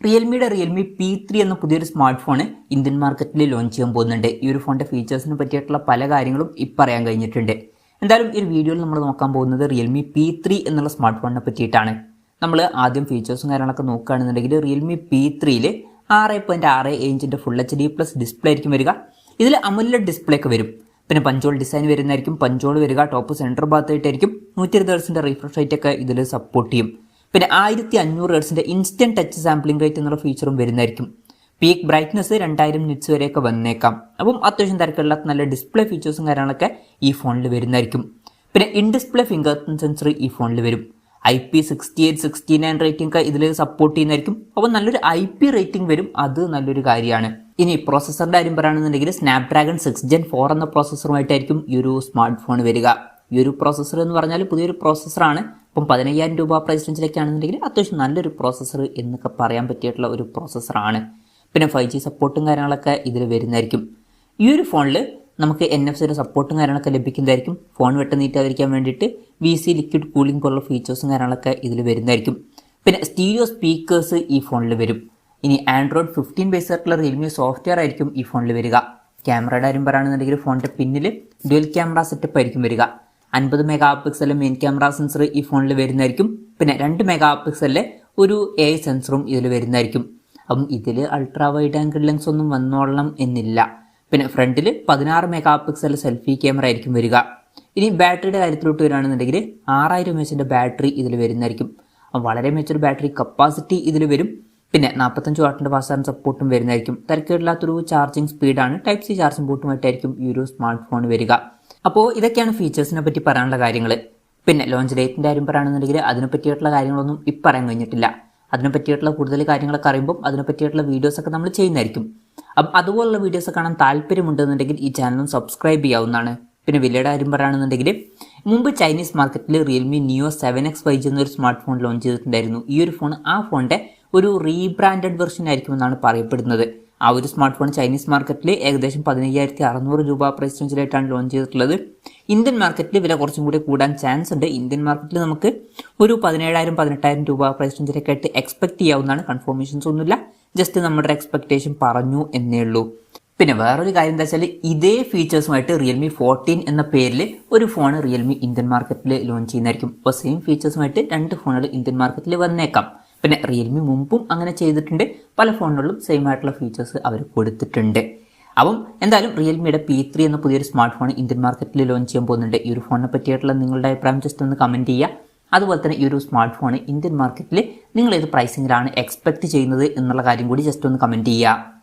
റിയൽമിയുടെ Realme P3 എന്ന പുതിയൊരു smart phone Indian മാർക്കറ്റിൽ ലോഞ്ച് ചെയ്യാൻ പോകുന്നുണ്ട്. ഈ ഒരു ഫോണിൻ്റെ ഫീച്ചേഴ്സിനെ പറ്റിയിട്ടുള്ള പല കാര്യങ്ങളും ഇപ്പം അറിയാൻ കഴിഞ്ഞിട്ടുണ്ട്. എന്തായാലും ഈ ഒരു വീഡിയോയിൽ നമ്മൾ നോക്കാൻ പോകുന്നത് റിയൽമി P3 എന്നുള്ള സ്മാർട്ട് ഫോണിനെ പറ്റിയിട്ടാണ്. നമ്മൾ ആദ്യം ഫീച്ചേഴ്സും കാര്യങ്ങളൊക്കെ നോക്കുകയാണെന്നുണ്ടെങ്കിൽ റിയൽമി P3യിൽ 6.6 ഇഞ്ചിൻ്റെ ഫുൾ HD+ ഡിസ്പ്ലേ ആയിരിക്കും വരിക. ഇതിൽ AMOLED ഡിസ്പ്ലേ ഒക്കെ വരും. പിന്നെ പഞ്ചോൾ ഡിസൈൻ വരുന്നതായിരിക്കും. പഞ്ചോൾ വരിക ടോപ്പ് സെൻറ്റർ ഭാഗത്തായിട്ടായിരിക്കും. 120 ഹെർട്സിൻ്റെ റീഫ്രഷ് റേറ്റ് ഒക്കെ ഇതിൽ സപ്പോർട്ട് ചെയ്യും. പിന്നെ 1500 ഹെർട്സിൻ്റെ ഇൻസ്റ്റൻറ്റ് ടച്ച് സാമ്പിളിംഗ് റേറ്റ് എന്നുള്ള ഫീച്ചറും വരുന്നതായിരിക്കും. പീക്ക് ബ്രൈറ്റ്നസ് 2000 നിറ്റ്സ് വരെയൊക്കെ വന്നേക്കാം. അപ്പം അത്യാവശ്യം തിരക്കില്ലാത്ത നല്ല ഡിസ്പ്ലേ ഫീച്ചേഴ്സും കാര്യങ്ങളൊക്കെ ഈ ഫോണിൽ വരുന്നതായിരിക്കും. പിന്നെ in display finger print sensor ഈ ഫോണിൽ വരും. IP68, 69 റേറ്റിംഗ് ഒക്കെ ഇതിൽ സപ്പോർട്ട് ചെയ്യുന്നതായിരിക്കും. അപ്പോൾ നല്ലൊരു IP റേറ്റിംഗ് വരും. അത് നല്ലൊരു കാര്യമാണ്. ഇനി പ്രോസസ്സറിൻ്റെ കാര്യം പറയുകയാണെന്നുണ്ടെങ്കിൽ സ്നാപ്ഡ്രാഗൺ 6 Gen 4 എന്ന പ്രോസസ്സറുമായിട്ടായിരിക്കും ഈ ഒരു സ്മാർട്ട് ഫോൺ വരിക. ഈ ഒരു പ്രോസസ്സർ എന്ന് പറഞ്ഞാൽ പുതിയൊരു പ്രോസസ്സറാണ്. അപ്പം 15000 രൂപ പ്രൈസ് റേഞ്ചിലേക്കാണെന്നുണ്ടെങ്കിൽ അത്യാവശ്യം നല്ലൊരു പ്രോസസ്സർ എന്നൊക്കെ പറയാൻ പറ്റിയിട്ടുള്ള ഒരു പ്രോസസ്സറാണ്. പിന്നെ 5G സപ്പോർട്ടും കാര്യങ്ങളൊക്കെ ഇതിൽ വരുന്നതായിരിക്കും. ഈ ഒരു ഫോണിൽ നമുക്ക് NFC സപ്പോർട്ടും കാര്യങ്ങളൊക്കെ ലഭിക്കുന്നതായിരിക്കും. ഫോൺ വെട്ടനീറ്റാതിരിക്കാൻ വേണ്ടിയിട്ട് VC ലിക്വിഡ് കൂളിംഗ് പോലുള്ള ഫീച്ചേഴ്സും കാര്യങ്ങളൊക്കെ ഇതിൽ വരുന്നതായിരിക്കും. പിന്നെ സ്റ്റീരിയോ സ്പീക്കേഴ്സ് ഈ ഫോണിൽ വരും. ഇനി Android 15 ബേസ് ആയിട്ടുള്ള റിയൽമി സോഫ്റ്റ്വെയർ ആയിരിക്കും ഈ ഫോണിൽ വരിക. ക്യാമറയുടെ കാര്യം പറയുകയാണെന്നുണ്ടെങ്കിൽ ഫോണിൻ്റെ പിന്നിൽ ഡ്യുവൽ ക്യാമറ സെറ്റപ്പ് ആയിരിക്കും വരിക. 50 മെഗാ പിക്സലിലെ മെയിൻ ക്യാമറ സെൻസർ ഈ ഫോണിൽ വരുന്നതായിരിക്കും. പിന്നെ 2 മെഗാ പിക്സലിലെ ഒരു AI സെൻസറും ഇതിൽ വരുന്നതായിരിക്കും. അപ്പം ഇതിൽ അൾട്രാ വൈഡ് ആംഗിൾ ലെൻസ് ഒന്നും വന്നോളണം എന്നില്ല. പിന്നെ ഫ്രണ്ടിൽ 16 മെഗാ പിക്സൽ സെൽഫി ക്യാമറ ആയിരിക്കും വരിക. ഇനി ബാറ്ററിയുടെ കാര്യത്തിലോട്ട് വരികയാണെന്നുണ്ടെങ്കിൽ 6000 mAh ബാറ്ററി ഇതിൽ വരുന്നതായിരിക്കും. വളരെ മികച്ചൊരു ബാറ്ററി കപ്പാസിറ്റി ഇതിൽ വരും. പിന്നെ 45 വാട്ടിൻ്റെ ഫാസ്റ്റ് ചാർജിംഗ് സപ്പോർട്ടും വരുന്നതായിരിക്കും. തിരക്കില്ലാത്തൊരു ചാർജിങ് സ്പീഡാണ്. Type-C ചാർജിംഗ് പോർട്ടുമായിട്ടായിരിക്കും ഈ ഒരു സ്മാർട്ട് ഫോൺ വരിക. അപ്പോൾ ഇതൊക്കെയാണ് ഫീച്ചേഴ്സിനെ പറ്റി പറയാനുള്ള കാര്യങ്ങൾ. പിന്നെ ലോഞ്ച് ഡേറ്റിൻ്റെ കാര്യം പറയുകയാണെന്നുണ്ടെങ്കിൽ അതിനെ പറ്റിയിട്ടുള്ള കാര്യങ്ങളൊന്നും ഇപ്പം പറയാൻ കഴിഞ്ഞിട്ടില്ല. അതിനെ പറ്റിയിട്ടുള്ള കൂടുതൽ കാര്യങ്ങളൊക്കെ അറിയുമ്പോൾ അതിനെ പറ്റിയിട്ടുള്ള വീഡിയോസൊക്കെ നമ്മൾ ചെയ്യുന്നതായിരിക്കും. അപ്പം അതുപോലുള്ള വീഡിയോസ് കാണാൻ താല്പര്യമുണ്ടെന്നുണ്ടെങ്കിൽ ഈ ചാനലും സബ്സ്ക്രൈബ് ചെയ്യാവുന്നതാണ്. പിന്നെ വിലയുടെ കാര്യം പറയുകയാണെന്നുണ്ടെങ്കിൽ മുമ്പ് ചൈനീസ് മാർക്കറ്റിൽ റിയൽമി നിയോ 7X 5G എന്നൊരു സ്മാർട്ട് ഫോൺ ലോഞ്ച് ചെയ്തിട്ടുണ്ടായിരുന്നു. ഈ ഒരു ഫോൺ ആ ഫോണിൻ്റെ ഒരു റീബ്രാൻഡഡ് വെർഷൻ ആയിരിക്കുമെന്നാണ് പറയപ്പെടുന്നത്. ആ ഒരു സ്മാർട്ട് ഫോൺ ചൈനീസ് മാർക്കറ്റിൽ ഏകദേശം 15600 രൂപ പ്രൈസ് റേഞ്ചിലായിട്ടാണ് ലോഞ്ച് ചെയ്തിട്ടുള്ളത്. ഇന്ത്യൻ മാർക്കറ്റിൽ വില കുറച്ചും കൂടി കൂടാൻ ചാൻസ് ഉണ്ട്. ഇന്ത്യൻ മാർക്കറ്റിൽ നമുക്ക് ഒരു 17000-18000 രൂപ പ്രൈസ് റേഞ്ചിലൊക്കെ ആയിട്ട് എക്സ്പെക്ട് ചെയ്യാവുന്നതാണ്. കൺഫർമേഷൻസ് ഒന്നുമില്ല, ജസ്റ്റ് നമ്മുടെ എക്സ്പെക്ടേഷൻ പറഞ്ഞു എന്നേ ഉള്ളൂ. പിന്നെ വേറൊരു കാര്യം എന്താ വെച്ചാൽ ഇതേ ഫീച്ചേഴ്സുമായിട്ട് റിയൽമി 14 എന്ന പേരിൽ ഒരു ഫോൺ റിയൽമി ഇന്ത്യൻ മാർക്കറ്റിൽ ലോഞ്ച് ചെയ്യുന്നതായിരിക്കും. അപ്പോൾ സെയിം ഫീച്ചേഴ്സുമായിട്ട് 2 ഫോണുകൾ ഇന്ത്യൻ മാർക്കറ്റിൽ വന്നേക്കാം. പിന്നെ റിയൽമി മുമ്പും അങ്ങനെ ചെയ്തിട്ടുണ്ട്. പല ഫോണുകളിലും സെയിം ആയിട്ടുള്ള ഫീച്ചേഴ്സ് അവർ കൊടുത്തിട്ടുണ്ട്. അപ്പം എന്തായാലും റിയൽമിയുടെ P3 എന്ന പുതിയൊരു സ്മാർട്ട് ഫോൺ ഇന്ത്യൻ മാർക്കറ്റിൽ ലോഞ്ച് ചെയ്യാൻ പോകുന്നുണ്ട്. ഈ ഒരു ഫോണിനെ പറ്റിയിട്ടുള്ള നിങ്ങളുടെ അഭിപ്രായം ജസ്റ്റ് ഒന്ന് കമൻറ്റ് ചെയ്യുക. അതുപോലെ തന്നെ ഈ ഒരു സ്മാർട്ട് ഫോൺ ഇന്ത്യൻ മാർക്കറ്റിൽ നിങ്ങൾ ഏത് പ്രൈസിങ്ങിലാണ് എക്സ്പെക്ട് ചെയ്യുന്നത് എന്നുള്ള കാര്യം കൂടി ജസ്റ്റ് ഒന്ന് കമൻറ്റ് ചെയ്യുക.